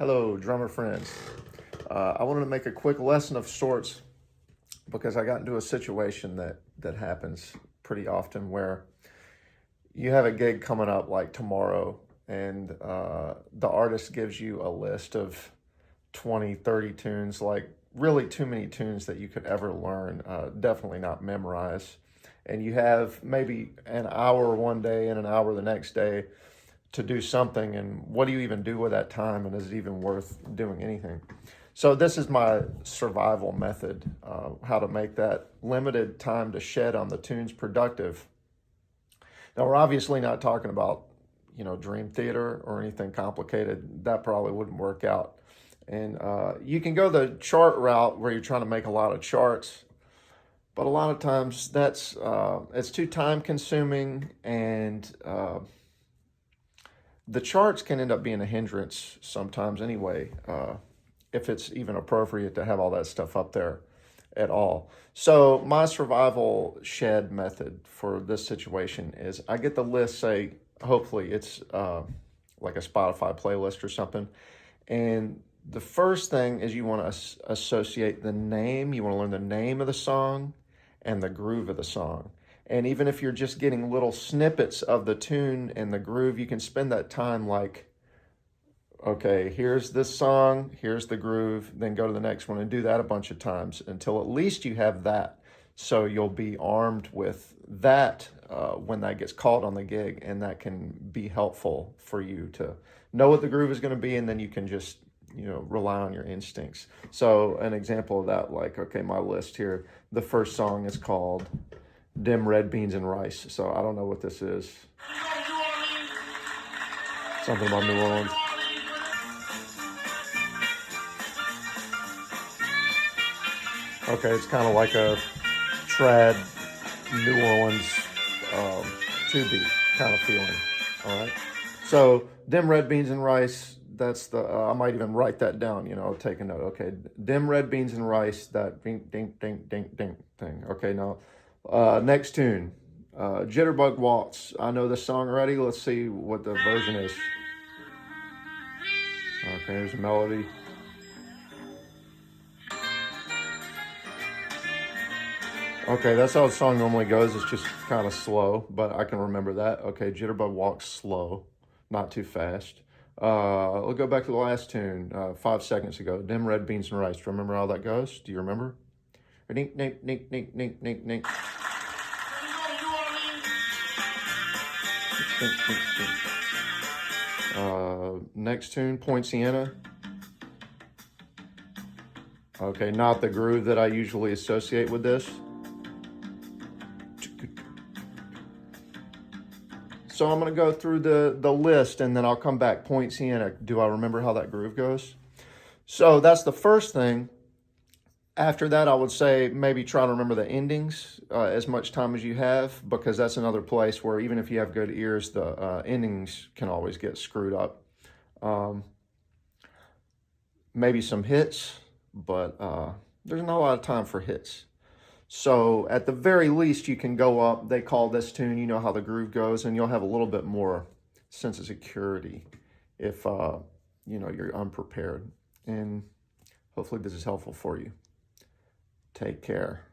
Hello, drummer friends. I wanted to make a quick lesson of sorts because I got into a situation that happens pretty often where you have a gig coming up like tomorrow, and the artist gives you a list of 20, 30 tunes, like really too many tunes that you could ever learn, definitely not memorize. And you have maybe an hour one day and an hour the next day to do something, and what do you even do with that time, and is it even worth doing anything? So this is my survival method, how to make that limited time to shed on the tunes productive. Now we're obviously not talking about, Dream Theater or anything complicated. That probably wouldn't work out. And you can go the chart route where you're trying to make a lot of charts, but a lot of times that's it's too time consuming, and the charts can end up being a hindrance sometimes anyway, if it's even appropriate to have all that stuff up there at all. So my survival shed method for this situation is I get the list, say, hopefully it's like a Spotify playlist or something. And the first thing is you want to associate the name. You want to learn the name of the song and the groove of the song. And even if you're just getting little snippets of the tune and the groove, you can spend that time like, okay, here's this song, here's the groove, then go to the next one and do that a bunch of times until at least you have that. So you'll be armed with that when that gets called on the gig, and that can be helpful for you to know what the groove is going to be, and then you can just rely on your instincts. So an example of that, like, okay, my list here, the first song is called Dim Red Beans and Rice. So I don't know what this is. Something about New Orleans. Okay, it's kind of like a trad New Orleans two beat kind of feeling. All right. So Dim Red Beans and Rice. That's the. I might even write that down. Take a note. Okay, Dim Red Beans and Rice. That ding ding ding ding ding thing. Okay, now next tune, Jitterbug Waltz. I know this song already. Let's see what the version is. Okay, there's a melody. Okay, that's how the song normally goes. It's just kind of slow, but I can remember that. Okay, Jitterbug Waltz slow, not too fast. We'll go back to the last tune, 5 seconds ago. Dim Red Beans and Rice. Remember how that goes? Do you remember? Nink, nink, nink, nink, nink, nink, nink. Next tune, Poinciana. Okay, not the groove that I usually associate with this. So I'm going to go through the list, and then I'll come back. Poinciana. Do I remember how that groove goes? So that's the first thing. After that, I would say maybe try to remember the endings as much time as you have, because that's another place where even if you have good ears, the endings can always get screwed up. Maybe some hits, but there's not a lot of time for hits. So at the very least, you can go up. They call this tune, you know how the groove goes, and you'll have a little bit more sense of security if you're unprepared. And hopefully this is helpful for you. Take care.